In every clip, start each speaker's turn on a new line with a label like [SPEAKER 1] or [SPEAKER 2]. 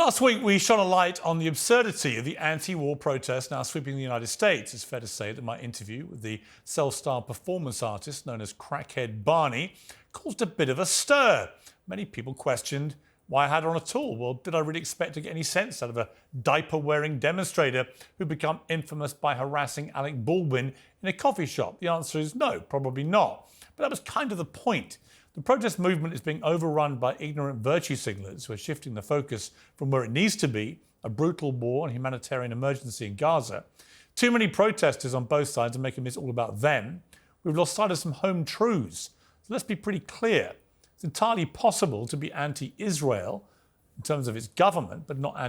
[SPEAKER 1] Last week, we shone a light on the absurdity of the anti-war protests now sweeping the United States. It's fair to say that my interview with the self-styled performance artist known as Crackhead Barney caused a bit of a stir. Many people questioned why I had her on at all. Well, did I really expect to get any sense out of a diaper-wearing demonstrator who'd become infamous by harassing Alec Baldwin in a coffee shop? The answer is no, probably not. But that was kind of the point. The protest movement is being overrun by ignorant virtue signalers who are shifting the focus from where it needs to be, a brutal war and humanitarian emergency in Gaza. Too many protesters on both sides are making this all about them. We've lost sight of some home truths. So let's be pretty clear. It's entirely possible to be anti-Israel in terms of its government, but not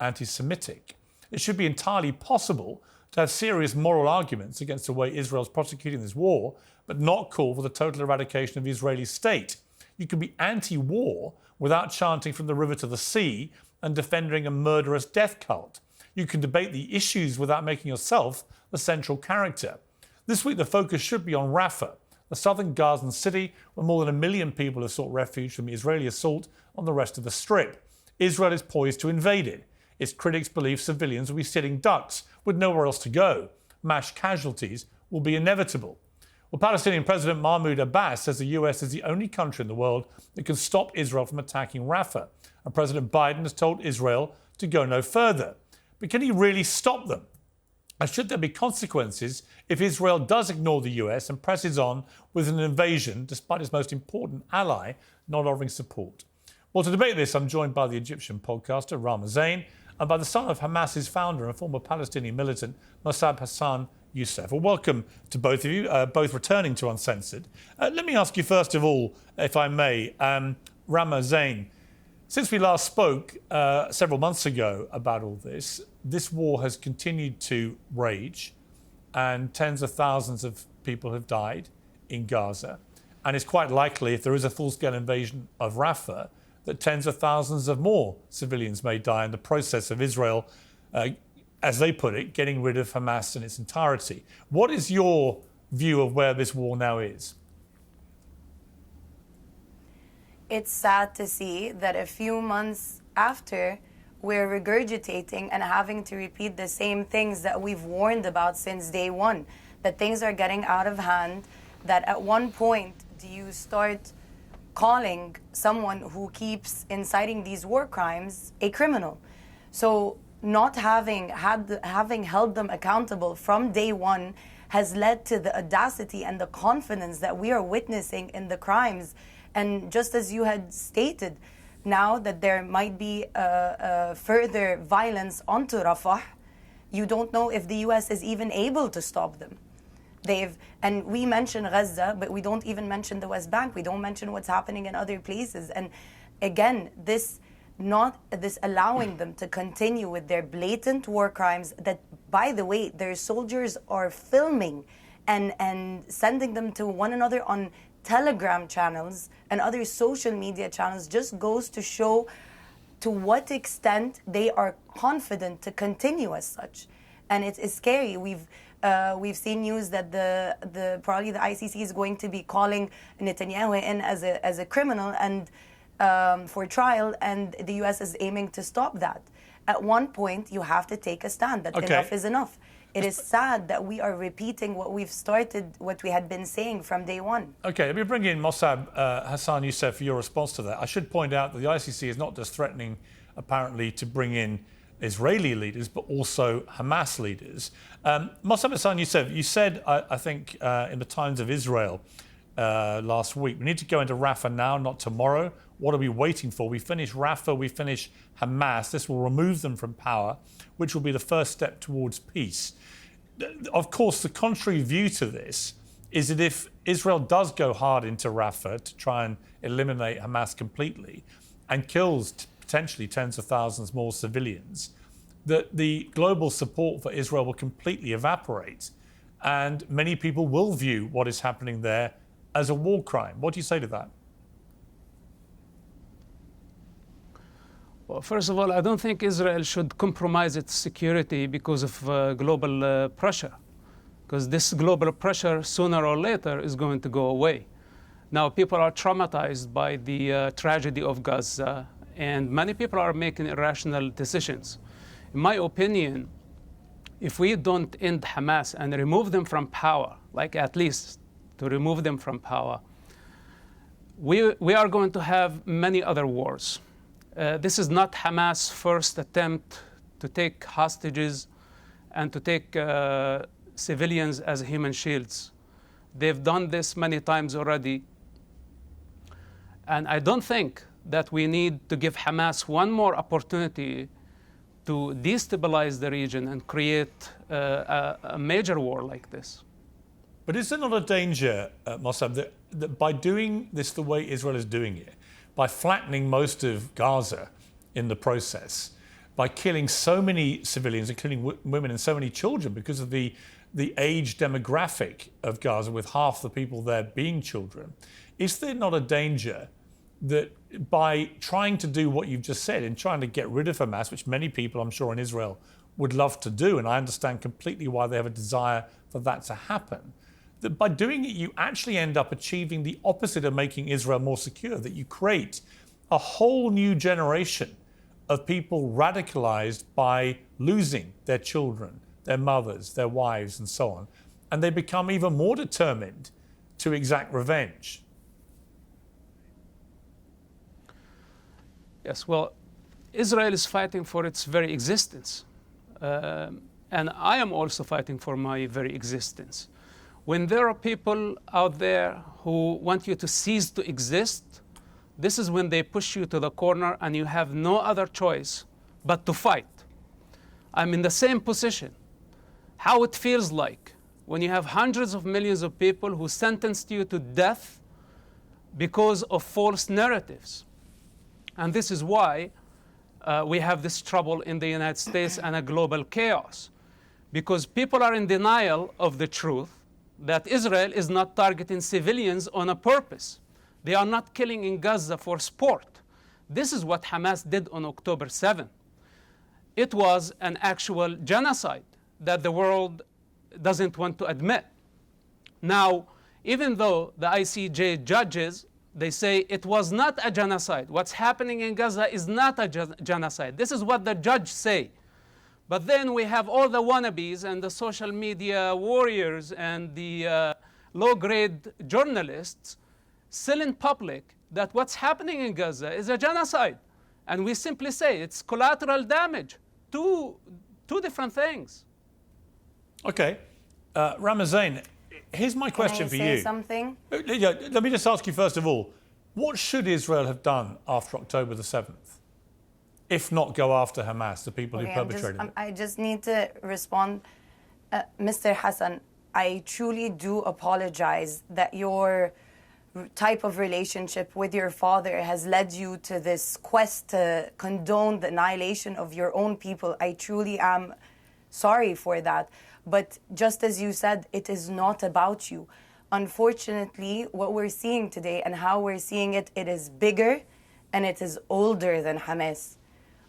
[SPEAKER 1] anti-Semitic. It should be entirely possible to have serious moral arguments against the way Israel's prosecuting this war, but not call for the total eradication of the Israeli state. You can be anti-war without chanting from the river to the sea and defending a murderous death cult. You can debate the issues without making yourself the central character. This week, the focus should be on Rafah, the southern Gazan city where more than 1 million people have sought refuge from the Israeli assault on the rest of the Strip. Israel is poised to invade it. Its critics believe civilians will be sitting ducks with nowhere else to go. Mass casualties will be inevitable. Well, Palestinian President Mahmoud Abbas says the US is the only country in the world that can stop Israel from attacking Rafah. And President Biden has told Israel to go no further. But can he really stop them? And should there be consequences if Israel does ignore the US and presses on with an invasion, despite its most important ally not offering support? Well, to debate this, I'm joined by the Egyptian podcaster Rama Zain and by the son of Hamas's founder and former Palestinian militant Mossab Hassan Youssef. Well, welcome to both of you, both returning to Uncensored. Let me ask you first of all, if I may, Rama Zain, since we last spoke several months ago about all this, this war has continued to rage and tens of thousands of people have died in Gaza. And it's quite likely, if there is a full-scale invasion of Rafah, that tens of thousands of more civilians may die in the process of Israel, as they put it, getting rid of Hamas in its entirety. What is your view of where this war now is?
[SPEAKER 2] It's sad to see that a few months after, we're regurgitating and having to repeat the same things that we've warned about since day one, that things are getting out of hand, that at one point do you start calling someone who keeps inciting these war crimes a criminal. So not having held them accountable from day one has led to the audacity and the confidence that we are witnessing in the crimes. And just as you had stated, now that there might be further violence onto Rafah, you don't know if the US is even able to stop them. And we mention Gaza, but we don't even mention the West Bank. We don't mention what's happening in other places. And again, this allowing them to continue with their blatant war crimes that, by the way, their soldiers are filming and sending them to one another on Telegram channels and other social media channels just goes to show to what extent they are confident to continue as such. And it's scary. We've seen news that probably the ICC is going to be calling Netanyahu in as a criminal and for trial, and the US is aiming to stop that. At one point, you have to take a stand that enough is enough. It is sad that we are repeating what we had been saying from day one. Okay,
[SPEAKER 1] let me bring in Mossab Hassan Youssef for your response to that. I should point out that the ICC is not just threatening, apparently, to bring in Israeli leaders, but also Hamas leaders. Mossab Hassan Youssef, you said, I think, in the Times of Israel last week, we need to go into Rafah now, not tomorrow. What are we waiting for? We finish Rafah, we finish Hamas. This will remove them from power, which will be the first step towards peace. Of course, the contrary view to this is that if Israel does go hard into Rafah to try and eliminate Hamas completely and kills potentially tens of thousands more civilians, that the global support for Israel will completely evaporate. And many people will view what is happening there as a war crime. What do you say to that?
[SPEAKER 3] Well, first of all, I don't think Israel should compromise its security because of global pressure, because this global pressure, sooner or later, is going to go away. Now, people are traumatized by the tragedy of Gaza, and many people are making irrational decisions. In my opinion, if we don't end Hamas and remove them from power, like at least to remove them from power, we are going to have many other wars. This is not Hamas' first attempt to take hostages and to take civilians as human shields. They've done this many times already. And I don't think that we need to give Hamas one more opportunity to destabilize the region and create a major war like this.
[SPEAKER 1] But is there not a danger, Mossab, that by doing this the way Israel is doing it, by flattening most of Gaza in the process, by killing so many civilians, including women and so many children, because of the age demographic of Gaza, with half the people there being children, is there not a danger that by trying to do what you've just said, in trying to get rid of Hamas, which many people, I'm sure, in Israel would love to do, and I understand completely why they have a desire for that to happen, that by doing it, you actually end up achieving the opposite of making Israel more secure, that you create a whole new generation of people radicalized by losing their children, their mothers, their wives, and so on, and they become even more determined to exact revenge?
[SPEAKER 3] Yes, well, Israel is fighting for its very existence. And I am also fighting for my very existence. When there are people out there who want you to cease to exist, this is when they push you to the corner and you have no other choice but to fight. I'm in the same position. How it feels like when you have hundreds of millions of people who sentenced you to death because of false narratives. And this is why we have this trouble in the United States and a global chaos. Because people are in denial of the truth that Israel is not targeting civilians on a purpose. They are not killing in Gaza for sport. This is what Hamas did on October 7th. It was an actual genocide that the world doesn't want to admit. Now, even though the ICJ judges, they say it was not a genocide. What's happening in Gaza is not a genocide. This is what the judge say. But then we have all the wannabes and the social media warriors and the low-grade journalists still in public that what's happening in Gaza is a genocide. And we simply say it's collateral damage. Two different things.
[SPEAKER 1] Okay. Ramazan, here's my question for you.
[SPEAKER 2] Can I say something?
[SPEAKER 1] Let me just ask you first of all, what should Israel have done after October the 7th, if not go after Hamas, the people who perpetrated it?
[SPEAKER 2] I just need to respond. Mr. Hassan, I truly do apologize that your type of relationship with your father has led you to this quest to condone the annihilation of your own people. I truly am sorry for that. But just as you said, it is not about you. Unfortunately, what we're seeing today and how we're seeing it, it is bigger and it is older than Hamas.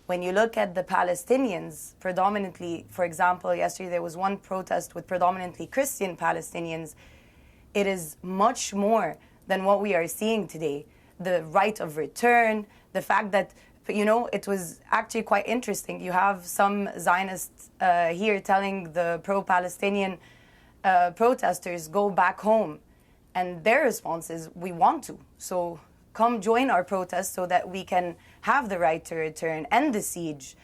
[SPEAKER 2] When you look at the Palestinians, predominantly, for example, yesterday there was one protest with predominantly Christian Palestinians. It is much more than what we are seeing today. The right of return, the fact that, you know, it was actually quite interesting. You have some Zionists here telling the pro-Palestinian protesters, go back home. And their response is, we want to. So come join our protest so that we can have the right to return, end the siege.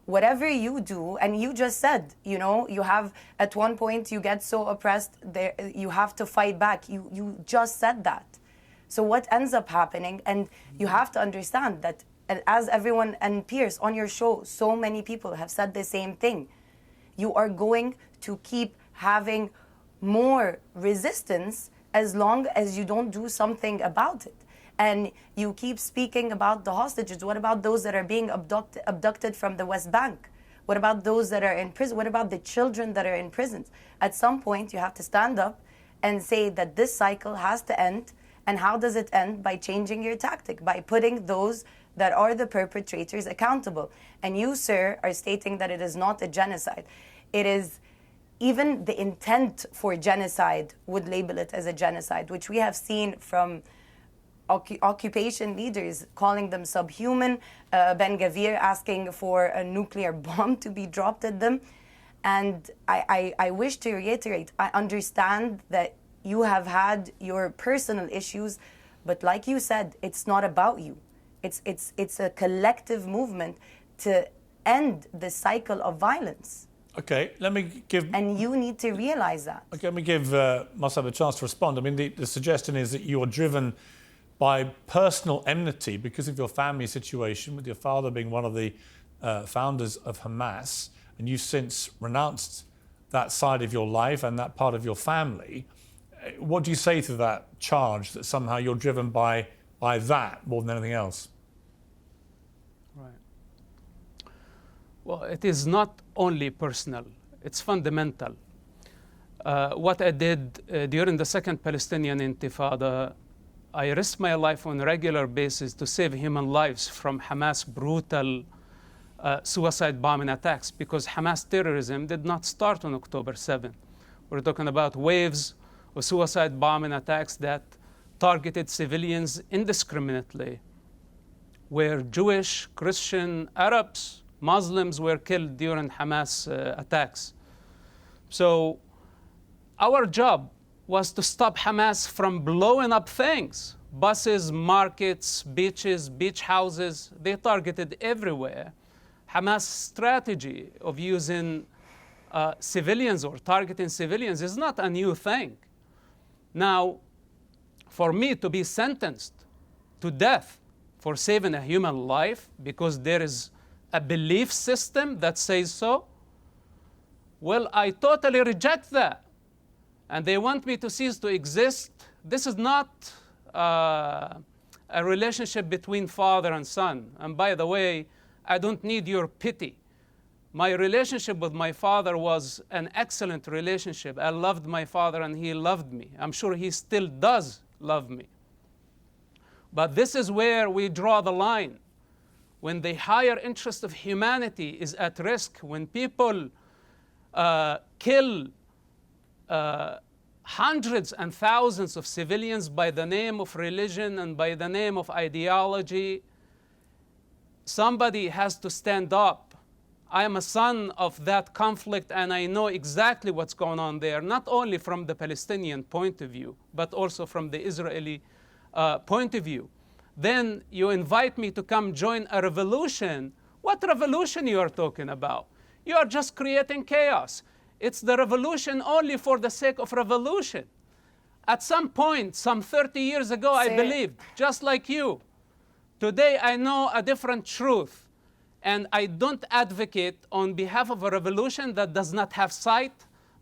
[SPEAKER 2] Whatever you do, and you just said, you know, you have, at one point, you get so oppressed, there, you have to fight back. You just said that. So what ends up happening, and you have to understand that, as everyone, and Pierce, on your show, so many people have said the same thing. You are going to keep having more resistance as long as you don't do something about it. And you keep speaking about the hostages. What about those that are being abducted from the West Bank? What about those that are in prison? What about the children that are in prisons? At some point, you have to stand up and say that this cycle has to end. And how does it end? By changing your tactic, by putting those that are the perpetrators accountable. And you, sir, are stating that it is not a genocide. It is, even the intent for genocide would label it as a genocide, which we have seen from occupation leaders, calling them subhuman, Ben-Gvir asking for a nuclear bomb to be dropped at them. And I wish to reiterate, I understand that you have had your personal issues, but like you said, it's not about you. It's a collective movement to end the cycle of violence.
[SPEAKER 1] Okay, let me give...
[SPEAKER 2] And you need to realize that.
[SPEAKER 1] Okay, let me give Mossab a chance to respond. I mean, the suggestion is that you are driven by personal enmity because of your family situation, with your father being one of the founders of Hamas, and you've since renounced that side of your life and that part of your family. What do you say to that charge that somehow you're driven by that more than anything else?
[SPEAKER 3] Right. Well, it is not only personal, it's fundamental. What I did during the Second Palestinian Intifada, I risked my life on a regular basis to save human lives from Hamas brutal suicide bombing attacks, because Hamas terrorism did not start on October 7th. We're talking about waves of suicide bombing attacks that targeted civilians indiscriminately, where Jewish, Christian, Arabs, Muslims were killed during Hamas attacks. So our job was to stop Hamas from blowing up things. Buses, markets, beaches, beach houses, they targeted everywhere. Hamas' strategy of using civilians or targeting civilians is not a new thing. Now, for me to be sentenced to death for saving a human life because there is a belief system that says so, well, I totally reject that. And they want me to cease to exist. This is not a relationship between father and son. And by the way, I don't need your pity. My relationship with my father was an excellent relationship. I loved my father and he loved me. I'm sure he still does love me. But this is where we draw the line. When the higher interest of humanity is at risk, when people kill hundreds and thousands of civilians by the name of religion and by the name of ideology, somebody has to stand up. I am a son of that conflict and I know exactly what's going on there, not only from the Palestinian point of view, but also from the Israeli point of view. Then you invite me to come join a revolution. What revolution you are talking about? You are just creating chaos. It's the revolution only for the sake of revolution. At some point, some 30 years ago, I believed, just like you. Today, I know a different truth. And I don't advocate on behalf of a revolution that does not have sight,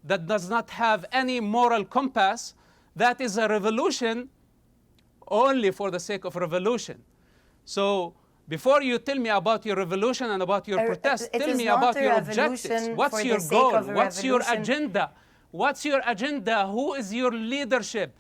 [SPEAKER 3] that does not have any moral compass. That is a revolution only for the sake of revolution. So before you tell me about your revolution and about your protest, tell me about your objectives. What's your goal? What's your agenda? What's your agenda? Who is your leadership?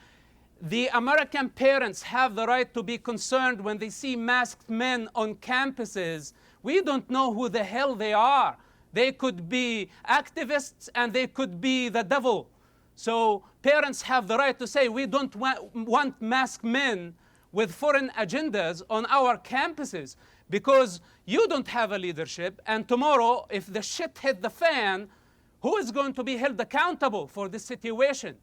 [SPEAKER 3] The American parents have the right to be concerned when they see masked men on campuses. We don't know who the hell they are. They could be activists and they could be the devil. So parents have the right to say, we don't want masked men with foreign agendas on our campuses, because you don't have a leadership. And tomorrow, if the shit hit the fan, who is going to be held accountable for this situation?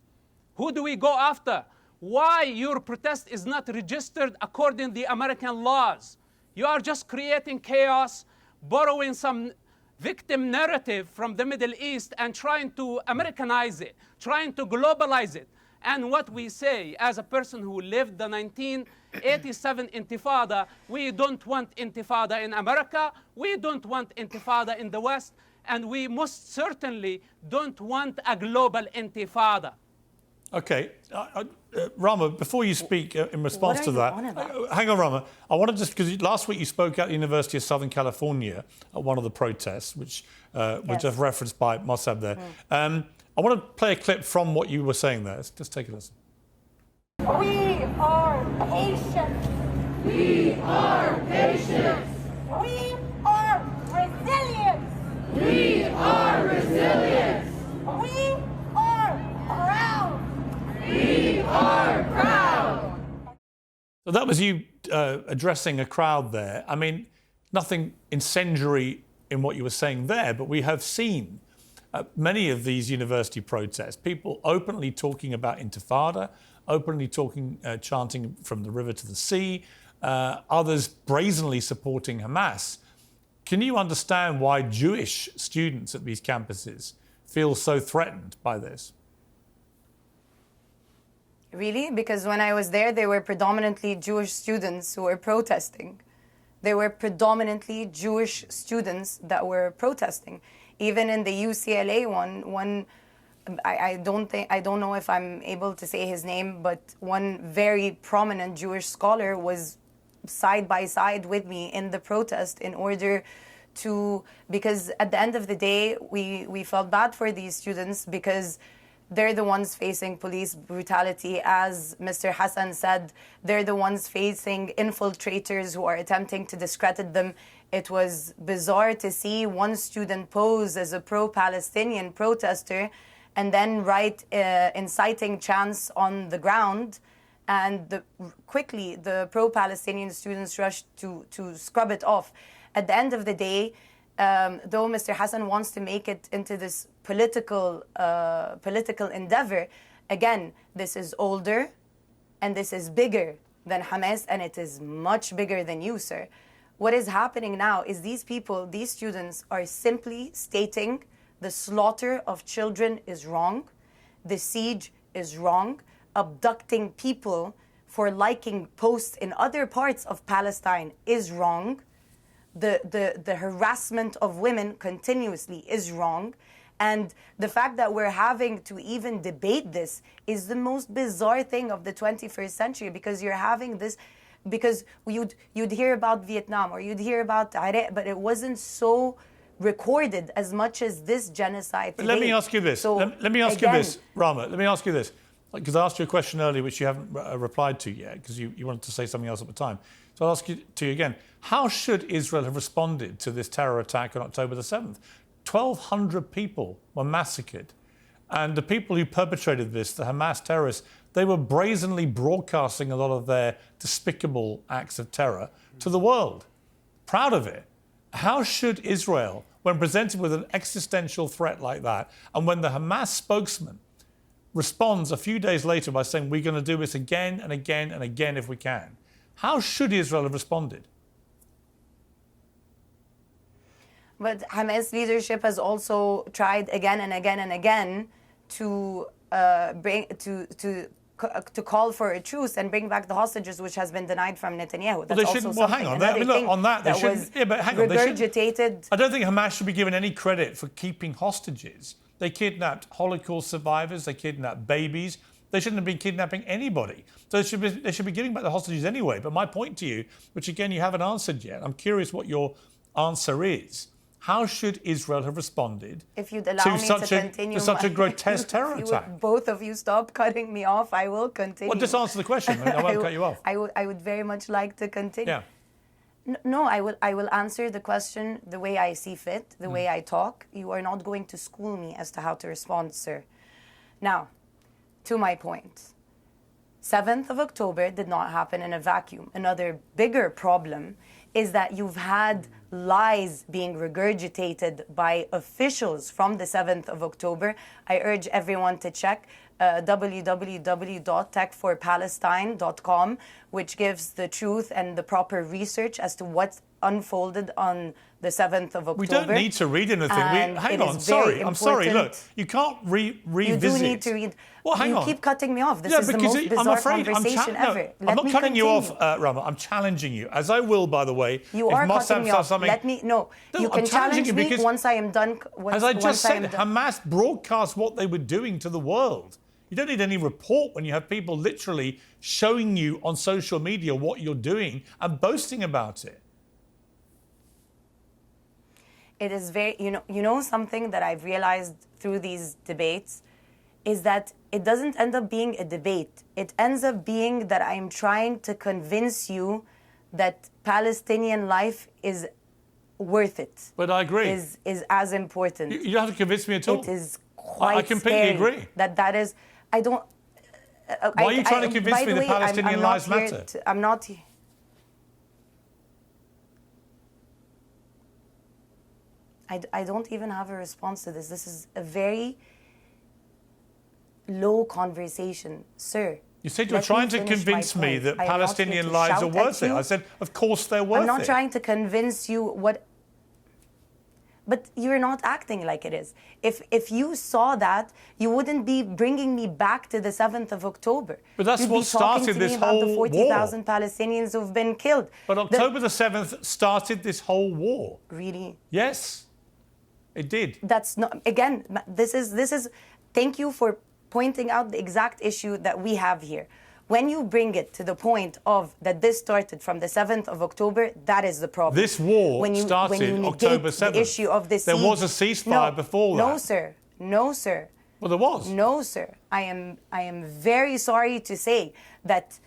[SPEAKER 3] Who do we go after? Why your protest is not registered according to the American laws? You are just creating chaos, borrowing some victim narrative from the Middle East and trying to Americanize it, trying to globalize it. And what we say, as a person who lived the 1987 Intifada, we don't want Intifada in America, we don't want Intifada in the West, and we most certainly don't want a global Intifada.
[SPEAKER 1] Okay, Rama, before you speak in response to that, hang on, Rama. I want to just, because last week you spoke at the University of Southern California at one of the protests, which was just referenced by Mossab there. I want to play a clip from what you were saying there. Let's just take a listen.
[SPEAKER 4] We are patient. We are patient. We are resilient. We are resilient. We are proud. We are proud.
[SPEAKER 1] So Well, that was you addressing a crowd there. I mean, nothing incendiary in what you were saying there, but we have seen many of these university protests, people openly talking about intifada, openly talking, chanting from the river to the sea, others brazenly supporting Hamas. Can you understand why Jewish students at these campuses feel so threatened by this?
[SPEAKER 2] Really? Because when I was there, they were predominantly Jewish students who were protesting. There were predominantly Jewish students that were protesting. Even in the UCLA one, I don't know if I'm able to say his name, but one very prominent Jewish scholar was side by side with me in the protest in order to, because at the end of the day, we felt bad for these students because they're the ones facing police brutality. As Mr. Hassan said, they're the ones facing infiltrators who are attempting to discredit them. It was bizarre to see one student pose as a pro-Palestinian protester and then write inciting chants on the ground. And quickly, the pro-Palestinian students rushed to scrub it off. At the end of the day, though Mr. Hassan wants to make it into this political endeavor, again, this is older and this is bigger than Hamas, and it is much bigger than you, sir. What is happening now is these people, these students, are simply stating the slaughter of children is wrong, the siege is wrong, abducting people for liking posts in other parts of Palestine is wrong, the harassment of women continuously is wrong, and the fact that we're having to even debate this is the most bizarre thing of the 21st century, because you're having this, because you'd hear about Vietnam or you'd hear about Iraq, but it wasn't so recorded as much as this genocide today.
[SPEAKER 1] Let me ask you this.
[SPEAKER 2] So,
[SPEAKER 1] let me ask you
[SPEAKER 2] again,
[SPEAKER 1] this, Rama. Let me ask you this. Because I asked you a question earlier which you haven't replied to yet, because you wanted to say something else at the time. So I'll ask you again. How should Israel have responded to this terror attack on October the 7th? 1,200 people were massacred. And the people who perpetrated this, the Hamas terrorists, they were brazenly broadcasting a lot of their despicable acts of terror to the world. Proud of it. How should Israel, when presented with an existential threat like that, and when the Hamas spokesman responds a few days later by saying, we're going to do this again and again and again if we can, how should Israel have responded?
[SPEAKER 2] But Hamas leadership has also tried again and again and again to call for a truce and bring back the hostages, which has been denied from Netanyahu. That's also something.
[SPEAKER 1] Well, hang on. I mean, look, on that, they shouldn't. Yeah, but hang on.
[SPEAKER 2] Regurgitated.
[SPEAKER 1] I don't think Hamas should be given any credit for keeping hostages. They kidnapped Holocaust survivors. They kidnapped babies. They shouldn't have been kidnapping anybody. So they should be giving back the hostages anyway. But my point to you, which again you haven't answered yet, I'm curious what your answer is. How should Israel have responded
[SPEAKER 2] if you'd allow me to continue
[SPEAKER 1] to such a grotesque terror attack?
[SPEAKER 2] Both of you stop cutting me off. I will continue.
[SPEAKER 1] Well, just answer the question. I won't cut you off.
[SPEAKER 2] I would very much like to continue.
[SPEAKER 1] Yeah.
[SPEAKER 2] No, I will answer the question the way I see fit, the way I talk. You are not going to school me as to how to respond, sir. Now, to my point. 7th of October did not happen in a vacuum. Another bigger problem is that you've had lies being regurgitated by officials from the 7th of October. I urge everyone to check www.techforpalestine.com, which gives the truth and the proper research as to what unfolded on the 7th of October.
[SPEAKER 1] We don't need to read anything. Hang on, I'm sorry. Look, you can't revisit.
[SPEAKER 2] You do need to read.
[SPEAKER 1] Well, hang on.
[SPEAKER 2] You keep cutting me off. This is the most bizarre conversation ever.
[SPEAKER 1] I'm not cutting you off, Rama. I'm challenging you, as I will, by the way.
[SPEAKER 2] You are cutting me off. Let me. No, you can challenge me once I am done.
[SPEAKER 1] As I just said, Hamas broadcast what they were doing to the world. You don't need any report when you have people literally showing you on social media what you're doing and boasting about it.
[SPEAKER 2] It is very, you know something that I've realized through these debates is that it doesn't end up being a debate. It ends up being that I'm trying to convince you that Palestinian life is worth it.
[SPEAKER 1] But I agree.
[SPEAKER 2] Is as important.
[SPEAKER 1] You don't have to convince me at all.
[SPEAKER 2] It is quite
[SPEAKER 1] I completely
[SPEAKER 2] scary
[SPEAKER 1] agree.
[SPEAKER 2] That is, I don't,
[SPEAKER 1] Why are you trying to convince
[SPEAKER 2] by
[SPEAKER 1] me
[SPEAKER 2] the
[SPEAKER 1] that
[SPEAKER 2] way,
[SPEAKER 1] Palestinian
[SPEAKER 2] I'm not
[SPEAKER 1] lives
[SPEAKER 2] here
[SPEAKER 1] matter?
[SPEAKER 2] I'm not. I don't even have a response to this. This is a very low conversation, sir.
[SPEAKER 1] You said you were
[SPEAKER 2] Let me
[SPEAKER 1] trying to
[SPEAKER 2] finish my
[SPEAKER 1] convince me
[SPEAKER 2] point.
[SPEAKER 1] that
[SPEAKER 2] I am not here
[SPEAKER 1] Palestinian
[SPEAKER 2] to
[SPEAKER 1] lives
[SPEAKER 2] shout
[SPEAKER 1] are
[SPEAKER 2] at
[SPEAKER 1] worth it.
[SPEAKER 2] you.
[SPEAKER 1] I said, of course they're worth it.
[SPEAKER 2] I'm not trying to convince you what, but you're not acting like it is. If you saw that, you wouldn't be bringing me back to the 7th of October.
[SPEAKER 1] But that's
[SPEAKER 2] You'd
[SPEAKER 1] what
[SPEAKER 2] be talking
[SPEAKER 1] started
[SPEAKER 2] to
[SPEAKER 1] this
[SPEAKER 2] me about the
[SPEAKER 1] whole
[SPEAKER 2] 40,000 Palestinians who've been killed.
[SPEAKER 1] But October the 7th started this whole war.
[SPEAKER 2] Really?
[SPEAKER 1] Yes, it did.
[SPEAKER 2] That's not, again, this is, thank you for pointing out the exact issue that we have here. When you bring it to the point of that this started from the 7th of October, that is the problem.
[SPEAKER 1] This war
[SPEAKER 2] when you
[SPEAKER 1] started
[SPEAKER 2] negate
[SPEAKER 1] October 7th.
[SPEAKER 2] The issue of the
[SPEAKER 1] There
[SPEAKER 2] siege.
[SPEAKER 1] was a ceasefire before that.
[SPEAKER 2] No, sir. No, sir.
[SPEAKER 1] Well, there was.
[SPEAKER 2] No, sir. I am very sorry to say that,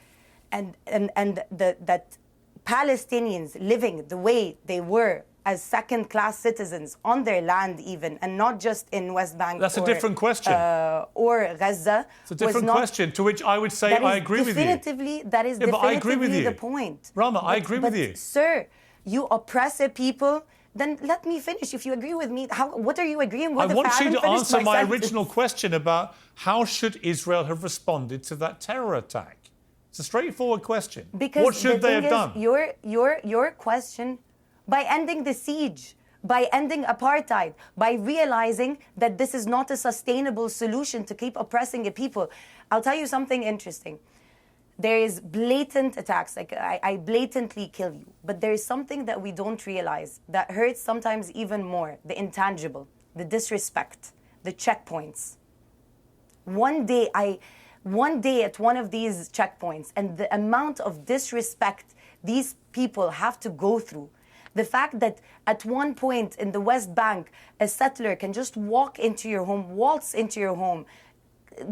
[SPEAKER 2] that Palestinians living the way they were as second-class citizens on their land, even, and not just in West Bank.
[SPEAKER 1] That's a different question.
[SPEAKER 2] Or Gaza.
[SPEAKER 1] It's a different question. To which I would say I agree with you.
[SPEAKER 2] That is
[SPEAKER 1] Yeah, but I agree with
[SPEAKER 2] definitively
[SPEAKER 1] you.
[SPEAKER 2] the point.
[SPEAKER 1] Rama, I agree with you.
[SPEAKER 2] Sir, you oppress a people. Then let me finish. If you agree with me, what are you agreeing with?
[SPEAKER 1] I want you to
[SPEAKER 2] finish
[SPEAKER 1] answer my
[SPEAKER 2] sentence.
[SPEAKER 1] original question about how should Israel have responded to that terror attack. It's a straightforward question.
[SPEAKER 2] Because
[SPEAKER 1] what should
[SPEAKER 2] the
[SPEAKER 1] they
[SPEAKER 2] thing
[SPEAKER 1] have
[SPEAKER 2] is,
[SPEAKER 1] done?
[SPEAKER 2] Your question, by ending the siege, by ending apartheid, by realizing that this is not a sustainable solution to keep oppressing a people. I'll tell you something interesting. There is blatant attacks, like I blatantly kill you. But there is something that we don't realize that hurts sometimes even more, the intangible, the disrespect, the checkpoints. One day at one of these checkpoints, and the amount of disrespect these people have to go through, the fact that at one point in the West Bank, a settler can just walk into your home, waltz into your home,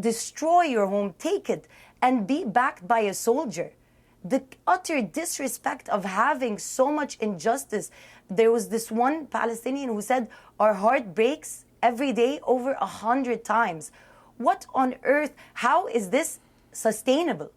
[SPEAKER 2] destroy your home, take it, and be backed by a soldier. The utter disrespect of having so much injustice. There was this one Palestinian who said, our heart breaks every day over 100 times. What on earth, how is this sustainable?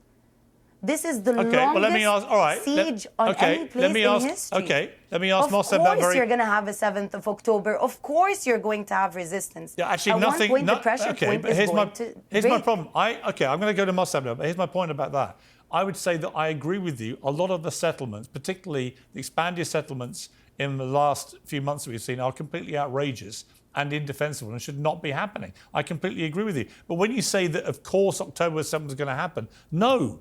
[SPEAKER 2] This is the longest siege on any place in history.
[SPEAKER 1] Okay, let me ask Mossab that
[SPEAKER 2] Of course you're going to have a 7th of October. Of course you're going to have resistance.
[SPEAKER 1] Yeah, actually,
[SPEAKER 2] At
[SPEAKER 1] nothing.
[SPEAKER 2] one point, the pressure point
[SPEAKER 1] but
[SPEAKER 2] is
[SPEAKER 1] here's
[SPEAKER 2] going to
[SPEAKER 1] here's my
[SPEAKER 2] break.
[SPEAKER 1] problem. I'm going to go to Mossab now. But here's my point about that. I would say that I agree with you. A lot of the settlements, particularly the expanded settlements in the last few months that we've seen, are completely outrageous and indefensible and should not be happening. I completely agree with you. But when you say that, of course, October 7th is going to happen, no.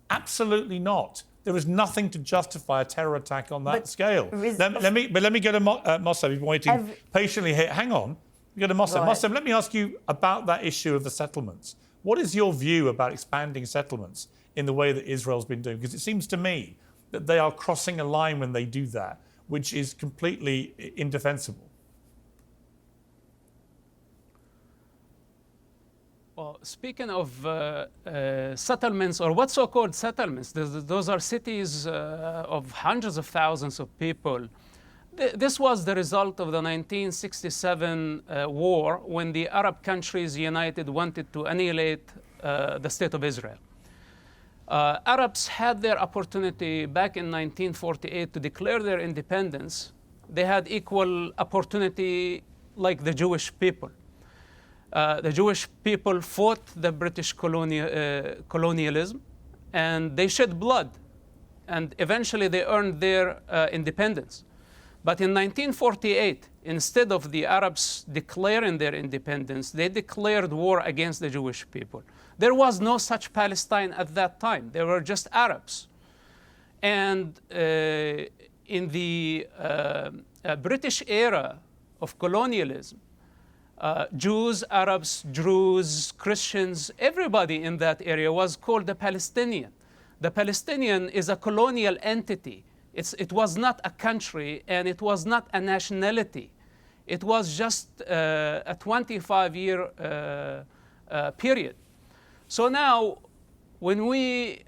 [SPEAKER 1] Absolutely not. There is nothing to justify a terror attack on that scale. Let me go to Mossab. You've been waiting patiently here. Hang on. Go to Mossab. Mossab, let me ask you about that issue of the settlements. What is your view about expanding settlements in the way that Israel's been doing? Because it seems to me that they are crossing a line when they do that, which is completely indefensible.
[SPEAKER 3] Well, speaking of settlements, or what so-called settlements, those are cities of hundreds of thousands of people. This was the result of the 1967 war, when the Arab countries united wanted to annihilate the State of Israel. Arabs had their opportunity back in 1948 to declare their independence. They had equal opportunity like the Jewish people. The Jewish people fought the British colonialism, and they shed blood, and eventually they earned their independence. But in 1948, instead of the Arabs declaring their independence, they declared war against the Jewish people. There was no such Palestine at that time. They were just Arabs. And in the British era of colonialism, Jews, Arabs, Druze, Christians, everybody in that area was called a Palestinian. The Palestinian is a colonial entity. It was not a country, and it was not a nationality. It was just a 25-year period. So now, when we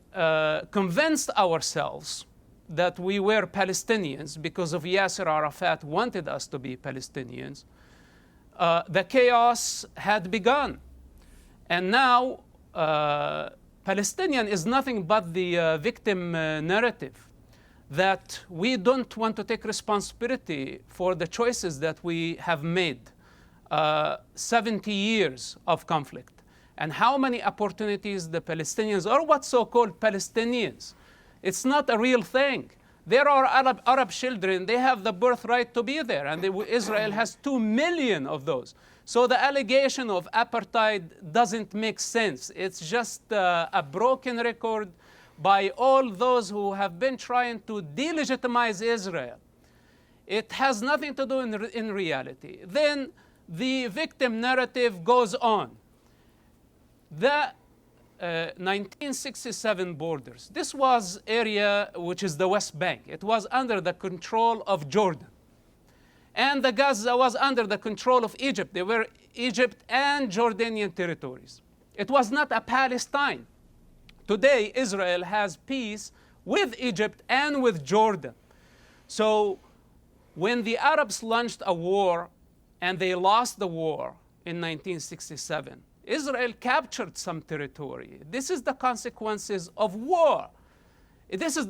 [SPEAKER 3] convinced ourselves that we were Palestinians because of Yasser Arafat wanted us to be Palestinians, the chaos had begun. And now Palestinian is nothing but the victim narrative, that we don't want to take responsibility for the choices that we have made. 70 years of conflict, and how many opportunities the Palestinians, or what so-called Palestinians, it's not a real thing. There are Arab children, they have the birthright to be there, and Israel has 2 million of those. So the allegation of apartheid doesn't make sense. It's just a broken record by all those who have been trying to delegitimize Israel. It has nothing to do in reality. Then the victim narrative goes on. The 1967 borders, this was area which is the West Bank. It was under the control of Jordan. And the Gaza was under the control of Egypt. They were Egypt and Jordanian territories. It was not a Palestine. Today, Israel has peace with Egypt and with Jordan. So when the Arabs launched a war and they lost the war in 1967, Israel captured some territory. This is the consequences of war. This is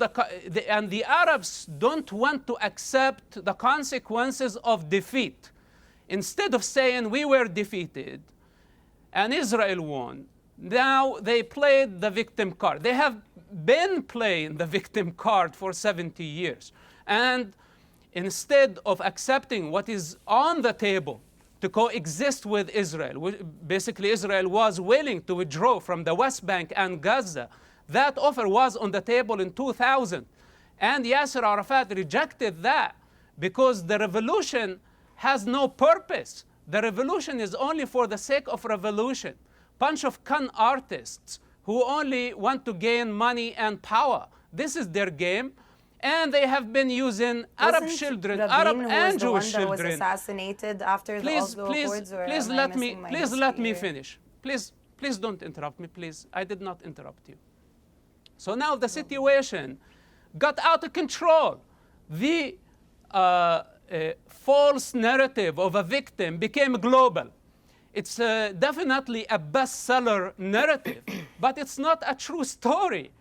[SPEAKER 3] and the Arabs don't want to accept the consequences of defeat. Instead of saying we were defeated and Israel won, now they played the victim card. They have been playing the victim card for 70 years. And instead of accepting what is on the table to coexist with Israel, basically Israel was willing to withdraw from the West Bank and Gaza. That offer was on the table in 2000. And Yasser Arafat rejected that because the revolution has no purpose. The revolution is only for the sake of revolution. Bunch of con artists who only want to gain money and power. This is their game. And they have been using Arab children, Arab and Jewish children.
[SPEAKER 2] Was assassinated after the Oslo Accords, or
[SPEAKER 3] please let me finish. Please don't interrupt me, please. I did not interrupt you. So now the situation got out of control. The false narrative of a victim became global. It's definitely a bestseller narrative, but it's not a true story.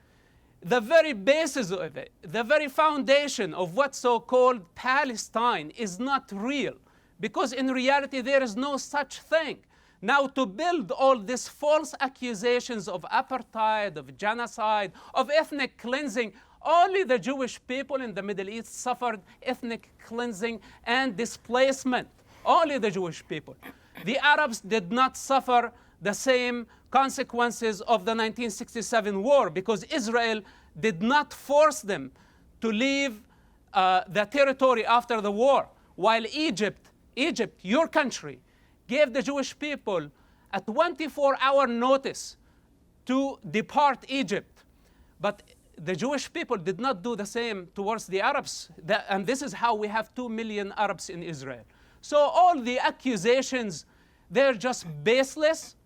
[SPEAKER 3] The very basis of it, the very foundation of what's so-called Palestine is not real, because in reality there is no such thing. Now, to build all these false accusations of apartheid, of genocide, of ethnic cleansing, only the Jewish people in the Middle East suffered ethnic cleansing and displacement. Only the Jewish people. The Arabs did not suffer the same consequences of the 1967 war, because Israel did not force them to leave the territory after the war, while Egypt, your country, gave the Jewish people a 24-hour notice to depart Egypt. But the Jewish people did not do the same towards the Arabs. And this is how we have 2 million Arabs in Israel. So all the accusations, they're just baseless.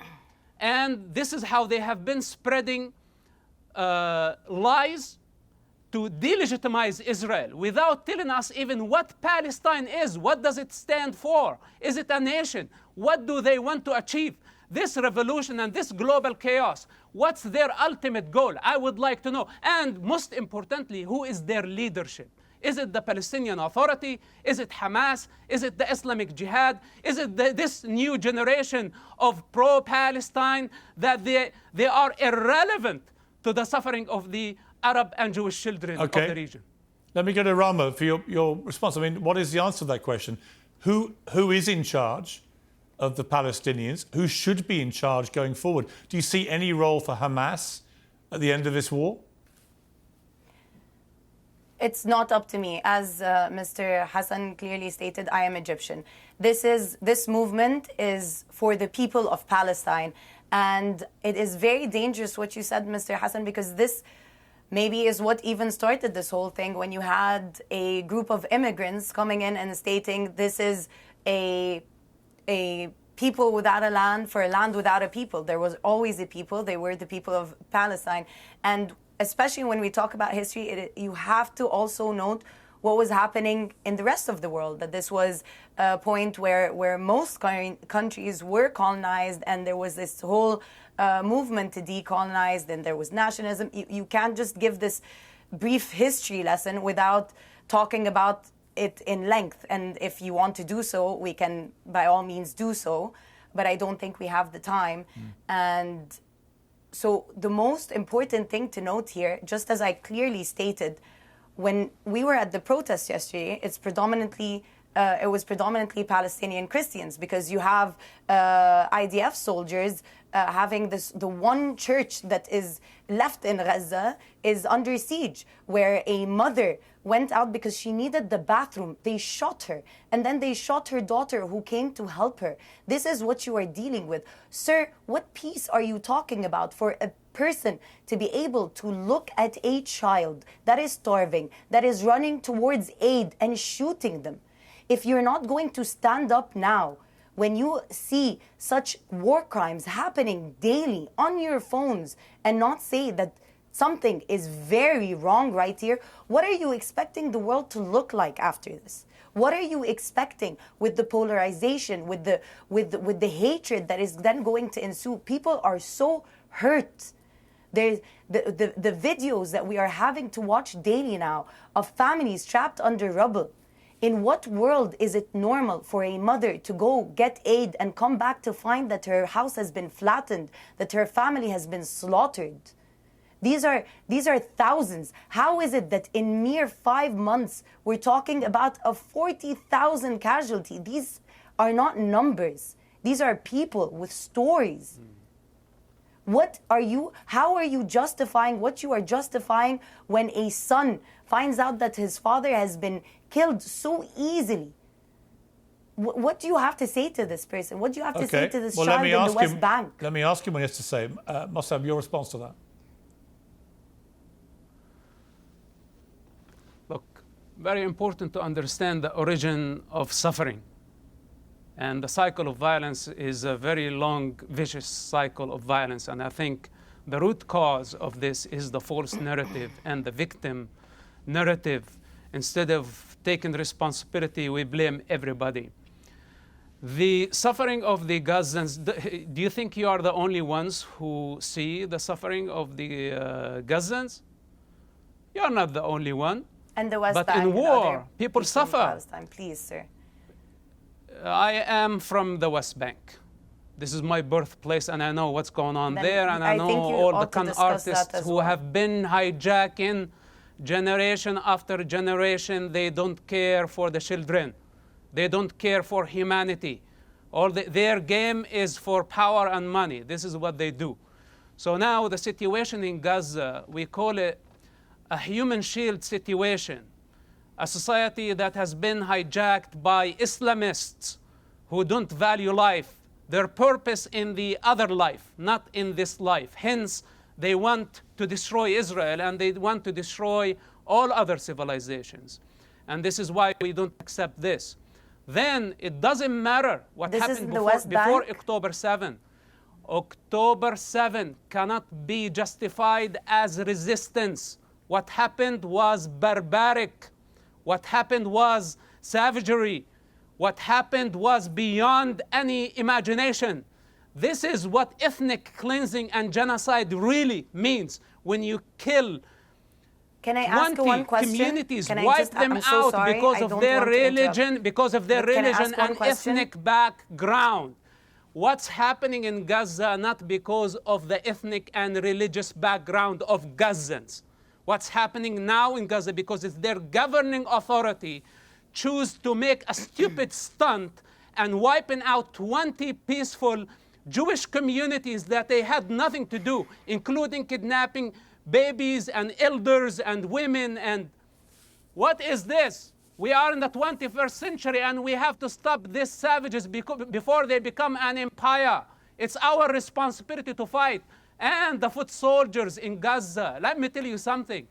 [SPEAKER 3] And this is how they have been spreading lies to delegitimize Israel without telling us even what Palestine is. What does it stand for? Is it a nation? What do they want to achieve? This revolution and this global chaos, what's their ultimate goal? I would like to know. And most importantly, who is their leadership? Is it the Palestinian Authority? Is it Hamas? Is it the Islamic Jihad? Is it this new generation of pro-Palestine that they are irrelevant to the suffering of the Arab and Jewish children of the region?
[SPEAKER 1] Let me go to Rama for your response. I mean, what is the answer to that question? Who is in charge of the Palestinians? Who should be in charge going forward? Do you see any role for Hamas at the end of this war?
[SPEAKER 2] It's not up to me. As Mr. Hassan clearly stated, I am Egyptian. This movement is for the people of Palestine. And it is very dangerous what you said, Mr. Hassan, because this maybe is what even started this whole thing, when you had a group of immigrants coming in and stating this is a people without a land for a land without a people. There was always a people. They were the people of Palestine. And especially when we talk about history, you have to also note what was happening in the rest of the world, that this was a point where most countries were colonized, and there was this whole movement to decolonize, then there was nationalism. You can't just give this brief history lesson without talking about it in length. And if you want to do so, we can by all means do so, but I don't think we have the time. And so the most important thing to note here, just as I clearly stated, when we were at the protest yesterday, it was predominantly Palestinian Christians, because you have IDF soldiers having the one church that is left in Gaza is under siege, where a mother went out because she needed the bathroom. They shot her, and then they shot her daughter who came to help her. This is what you are dealing with. Sir, what peace are you talking about for a person to be able to look at a child that is starving, that is running towards aid, and shooting them? If you're not going to stand up now, when you see such war crimes happening daily on your phones, and not say that something is very wrong right here, what are you expecting the world to look like after this? What are you expecting with the polarization, with the hatred that is then going to ensue? People are so hurt. There's the videos that we are having to watch daily now of families trapped under rubble. In what world is it normal for a mother to go get aid and come back to find that her house has been flattened, that her family has been slaughtered? These are thousands. How is it that in mere 5 months we're talking about a 40,000 casualty? These are not numbers. These are people with stories. How are you justifying what you are justifying when a son finds out that his father has been killed so easily? What do you have to say to this person? What do you have to say to this child in the West Bank?
[SPEAKER 1] Let me ask him what he has to say. Mossab, your response to that?
[SPEAKER 3] Look, very important to understand the origin of suffering. And the cycle of violence is a very long, vicious cycle of violence. And I think the root cause of this is the false narrative and the victim narrative. Instead of taking responsibility, we blame everybody. The suffering of the Gazans, do you think you are the only ones who see the suffering of the Gazans? You are not the only one.
[SPEAKER 2] And the West
[SPEAKER 3] But
[SPEAKER 2] Bank
[SPEAKER 3] in war, people
[SPEAKER 2] in
[SPEAKER 3] suffer.
[SPEAKER 2] Palestine. Please, sir.
[SPEAKER 3] I am from the West Bank. This is my birthplace, and I know what's going on
[SPEAKER 2] Then
[SPEAKER 3] there, and I
[SPEAKER 2] I think
[SPEAKER 3] know
[SPEAKER 2] you
[SPEAKER 3] all the
[SPEAKER 2] ought to
[SPEAKER 3] con
[SPEAKER 2] discuss that
[SPEAKER 3] artists
[SPEAKER 2] as
[SPEAKER 3] who
[SPEAKER 2] well.
[SPEAKER 3] have been hijacking generation after generation. They don't care for the children. They don't care for humanity. Their game is for power and money. This is what they do. So now the situation in Gaza, we call it a human shield situation. A society that has been hijacked by Islamists who don't value life, their purpose in the other life, not in this life. Hence, they want to destroy Israel, and they want to destroy all other civilizations. And this is why we don't accept this. Then it doesn't matter what
[SPEAKER 2] This is
[SPEAKER 3] happened
[SPEAKER 2] the West
[SPEAKER 3] before
[SPEAKER 2] Bank?
[SPEAKER 3] October 7. October 7 cannot be justified as resistance. What happened was barbaric. What happened was savagery. What happened was beyond any imagination. This is what ethnic cleansing and genocide really means. When you kill
[SPEAKER 2] Can I ask
[SPEAKER 3] 20
[SPEAKER 2] one question?
[SPEAKER 3] communities,
[SPEAKER 2] Can I
[SPEAKER 3] wipe
[SPEAKER 2] just-
[SPEAKER 3] them
[SPEAKER 2] I'm so
[SPEAKER 3] out
[SPEAKER 2] sorry,
[SPEAKER 3] because
[SPEAKER 2] I
[SPEAKER 3] of
[SPEAKER 2] don't
[SPEAKER 3] their
[SPEAKER 2] want to interrupt.
[SPEAKER 3] religion, because of their
[SPEAKER 2] But can I
[SPEAKER 3] religion
[SPEAKER 2] ask one
[SPEAKER 3] and
[SPEAKER 2] question?
[SPEAKER 3] ethnic background. What's happening in Gaza not because of the ethnic and religious background of Gazans. What's happening now in Gaza because it's their governing authority choose to make a stupid stunt and wiping out 20 peaceful Jewish communities that they had nothing to do, including kidnapping babies and elders and women. And what is this? We are in the 21st century, and we have to stop these savages before they become an empire. It's our responsibility to fight. And the foot soldiers in Gaza, let me tell you something.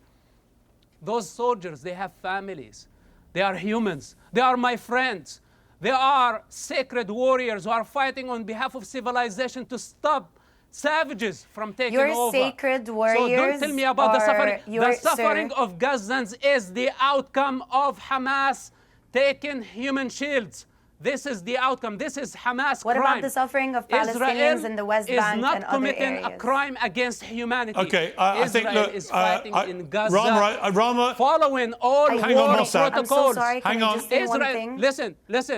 [SPEAKER 3] Those soldiers, they have families. They are humans. They are my friends. They are sacred warriors who are fighting on behalf of civilization to stop savages from taking
[SPEAKER 2] Your
[SPEAKER 3] over.
[SPEAKER 2] sacred
[SPEAKER 3] So
[SPEAKER 2] warriors
[SPEAKER 3] don't tell me about the
[SPEAKER 2] are
[SPEAKER 3] suffering.
[SPEAKER 2] your-
[SPEAKER 3] The suffering
[SPEAKER 2] sir.
[SPEAKER 3] of Gazans is the outcome of Hamas taking human shields. This is the outcome. This is Hamas
[SPEAKER 2] What
[SPEAKER 3] crime.
[SPEAKER 2] about the suffering of Palestinians in the West Bank
[SPEAKER 3] is not
[SPEAKER 2] and other
[SPEAKER 3] committing a
[SPEAKER 2] areas?
[SPEAKER 3] crime against humanity.
[SPEAKER 1] Okay, I think,
[SPEAKER 3] Israel
[SPEAKER 1] look,
[SPEAKER 3] is fighting in Gaza,
[SPEAKER 1] Rama,
[SPEAKER 3] following all
[SPEAKER 1] Hang on,
[SPEAKER 3] war
[SPEAKER 1] Mossad.
[SPEAKER 2] I'm so
[SPEAKER 3] protocols.
[SPEAKER 2] sorry. Can
[SPEAKER 1] Hang
[SPEAKER 2] I
[SPEAKER 1] on.
[SPEAKER 2] just say one
[SPEAKER 3] Israel,
[SPEAKER 2] thing?
[SPEAKER 3] listen.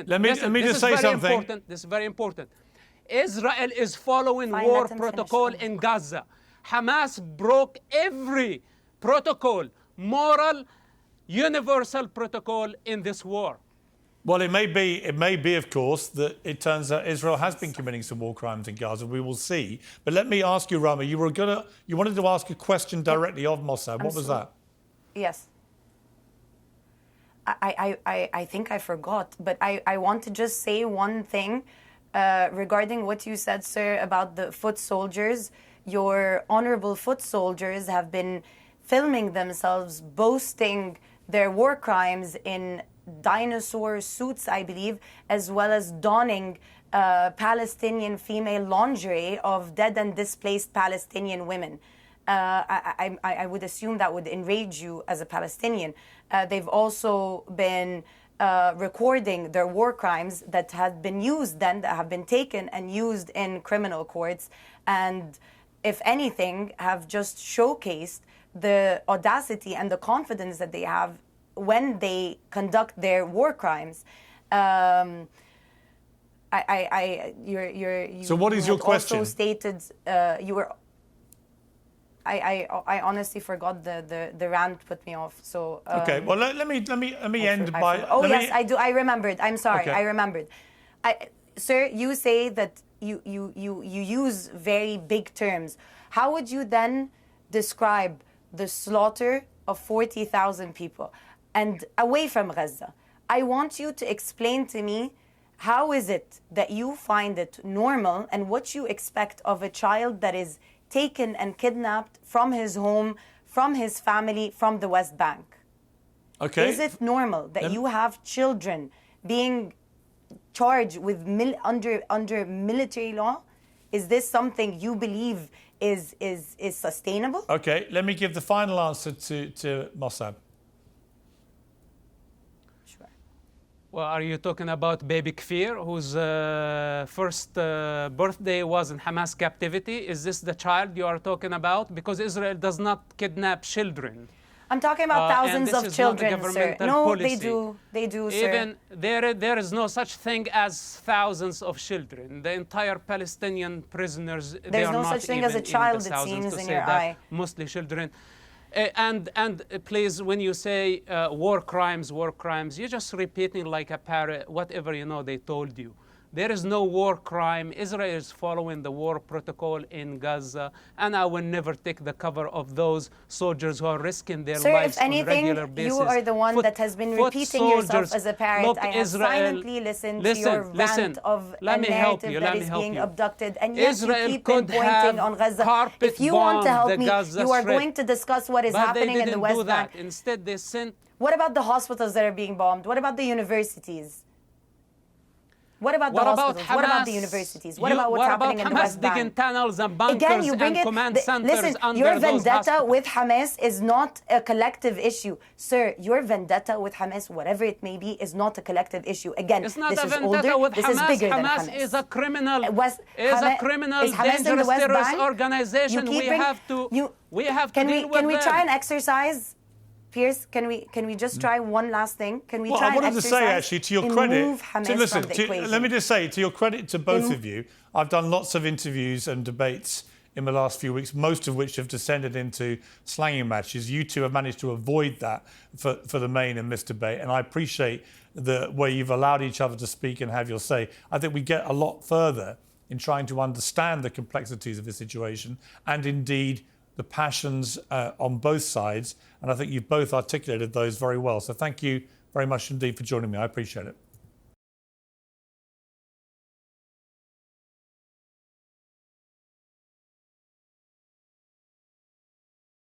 [SPEAKER 1] Let me
[SPEAKER 3] this
[SPEAKER 1] just
[SPEAKER 3] is
[SPEAKER 1] say
[SPEAKER 3] very
[SPEAKER 1] something.
[SPEAKER 3] Important. This is very important. Israel is following
[SPEAKER 2] Fine,
[SPEAKER 3] war
[SPEAKER 2] let him
[SPEAKER 3] protocol
[SPEAKER 2] finish.
[SPEAKER 3] in Gaza. Hamas broke every protocol, moral, universal protocol in this war.
[SPEAKER 1] Well, it may be, of course, that it turns out Israel has been committing some war crimes in Gaza. We will see. But let me ask you, Rama, you wanted to ask a question directly of Mossad. What was that?
[SPEAKER 2] Yes. I think I forgot, but I want to just say one thing regarding what you said, sir, about the foot soldiers. Your honorable foot soldiers have been filming themselves boasting their war crimes in dinosaur suits, I believe, as well as donning Palestinian female lingerie of dead and displaced Palestinian women. I would assume that would enrage you as a Palestinian. They've also been recording their war crimes that have been used then, that have been taken and used in criminal courts, and if anything, have just showcased the audacity and the confidence that they have when they conduct their war crimes. You
[SPEAKER 1] So what is your question?
[SPEAKER 2] Also stated you were. I honestly forgot the rant put me off. So
[SPEAKER 1] Okay. Well, let me end by.
[SPEAKER 2] Oh
[SPEAKER 1] let
[SPEAKER 2] yes,
[SPEAKER 1] me-
[SPEAKER 2] I do. I remembered. I'm sorry.
[SPEAKER 1] Okay.
[SPEAKER 2] I remembered. Sir, you say that you use very big terms. How would you then describe the slaughter of 40,000 people and away from Gaza? I want you to explain to me how is it that you find it normal and what you expect of a child that is taken and kidnapped from his home, from his family, from the West Bank.
[SPEAKER 1] Okay.
[SPEAKER 2] Is it normal that you have children being charged with under military law? Is this something you believe is sustainable?
[SPEAKER 1] Okay. Let me give the final answer to Mossad.
[SPEAKER 2] Sure.
[SPEAKER 3] Well, are you talking about baby Kfir, whose first birthday was in Hamas captivity? Is this the child you are talking about? Because Israel does not kidnap children.
[SPEAKER 2] I'm talking about
[SPEAKER 3] And
[SPEAKER 2] thousands
[SPEAKER 3] this
[SPEAKER 2] of
[SPEAKER 3] is not a
[SPEAKER 2] children, sir.
[SPEAKER 3] governmental
[SPEAKER 2] No,
[SPEAKER 3] policy.
[SPEAKER 2] they do, sir.
[SPEAKER 3] Even there is no such thing as thousands of children. The entire Palestinian prisoners, they
[SPEAKER 2] There's
[SPEAKER 3] are
[SPEAKER 2] no
[SPEAKER 3] not
[SPEAKER 2] such thing as a
[SPEAKER 3] even in
[SPEAKER 2] child,
[SPEAKER 3] the
[SPEAKER 2] it
[SPEAKER 3] thousands
[SPEAKER 2] seems,
[SPEAKER 3] to
[SPEAKER 2] in
[SPEAKER 3] say
[SPEAKER 2] your
[SPEAKER 3] that.
[SPEAKER 2] eye.
[SPEAKER 3] Mostly children. Please, when you say war crimes, you're just repeating like a parrot whatever they told you. There is no war crime. Israel is following the war protocol in Gaza, and I will never take the cover of those soldiers who are risking their
[SPEAKER 2] Sir,
[SPEAKER 3] lives
[SPEAKER 2] if anything,
[SPEAKER 3] on a regular basis.
[SPEAKER 2] you are the one that has been repeating yourself as a parrot.
[SPEAKER 3] Look,
[SPEAKER 2] I have
[SPEAKER 3] Israel,
[SPEAKER 2] silently listened to your rant of a
[SPEAKER 3] let me help
[SPEAKER 2] narrative
[SPEAKER 3] you,
[SPEAKER 2] that
[SPEAKER 3] let me
[SPEAKER 2] is
[SPEAKER 3] help
[SPEAKER 2] being
[SPEAKER 3] you.
[SPEAKER 2] abducted, and yet
[SPEAKER 3] Israel
[SPEAKER 2] you keep
[SPEAKER 3] could
[SPEAKER 2] pinpointing
[SPEAKER 3] have
[SPEAKER 2] on Gaza.
[SPEAKER 3] carpet
[SPEAKER 2] If you want to
[SPEAKER 3] bombed
[SPEAKER 2] help
[SPEAKER 3] the
[SPEAKER 2] me,
[SPEAKER 3] Gaza
[SPEAKER 2] you are
[SPEAKER 3] Strip.
[SPEAKER 2] going to discuss what is
[SPEAKER 3] But
[SPEAKER 2] happening
[SPEAKER 3] they
[SPEAKER 2] in the
[SPEAKER 3] didn't
[SPEAKER 2] West
[SPEAKER 3] do
[SPEAKER 2] Bank.
[SPEAKER 3] that. Instead, they sent.
[SPEAKER 2] What about the hospitals that are being bombed? What about the universities? What about the
[SPEAKER 3] What about
[SPEAKER 2] hospitals?
[SPEAKER 3] Hamas?
[SPEAKER 2] What about the universities? What about what's happening in the
[SPEAKER 3] Hamas
[SPEAKER 2] West Bank?
[SPEAKER 3] digging tunnels and bunkers
[SPEAKER 2] Again, you bring
[SPEAKER 3] and
[SPEAKER 2] it.
[SPEAKER 3] command centers
[SPEAKER 2] Listen,
[SPEAKER 3] under
[SPEAKER 2] your
[SPEAKER 3] those
[SPEAKER 2] vendetta
[SPEAKER 3] hospitals?
[SPEAKER 2] with Hamas is not a collective issue, sir. Your vendetta with Hamas, whatever it may be, is not a collective issue. Again,
[SPEAKER 3] It's not
[SPEAKER 2] this
[SPEAKER 3] a
[SPEAKER 2] is
[SPEAKER 3] vendetta
[SPEAKER 2] older.
[SPEAKER 3] with
[SPEAKER 2] This
[SPEAKER 3] Hamas.
[SPEAKER 2] is bigger than
[SPEAKER 3] Hamas
[SPEAKER 2] Hamas.
[SPEAKER 3] is a criminal.
[SPEAKER 2] Hamas-
[SPEAKER 3] Is
[SPEAKER 2] Hamas in the
[SPEAKER 3] dangerous
[SPEAKER 2] West
[SPEAKER 3] terrorist
[SPEAKER 2] Bank?
[SPEAKER 3] organization.
[SPEAKER 2] You
[SPEAKER 3] We
[SPEAKER 2] keep bring-
[SPEAKER 3] have to.
[SPEAKER 2] you-
[SPEAKER 3] We have to
[SPEAKER 2] Can
[SPEAKER 3] deal
[SPEAKER 2] we can
[SPEAKER 3] with
[SPEAKER 2] we
[SPEAKER 3] them.
[SPEAKER 2] try and exercise? Pierce, can we just try one last thing? Can we
[SPEAKER 1] Well,
[SPEAKER 2] try
[SPEAKER 1] I wanted
[SPEAKER 2] and
[SPEAKER 1] to
[SPEAKER 2] exercise
[SPEAKER 1] say, actually, to your
[SPEAKER 2] and
[SPEAKER 1] credit,
[SPEAKER 2] move Hamas
[SPEAKER 1] to listen,
[SPEAKER 2] from the equation?
[SPEAKER 1] let me just say, to your credit to both of you, I've done lots of interviews and debates in the last few weeks, most of which have descended into slanging matches. You two have managed to avoid that for the main in this debate, and I appreciate the way you've allowed each other to speak and have your say. I think we get a lot further in trying to understand the complexities of the situation and indeed the passions on both sides. And I think you've both articulated those very well. So thank you very much indeed for joining me. I appreciate it.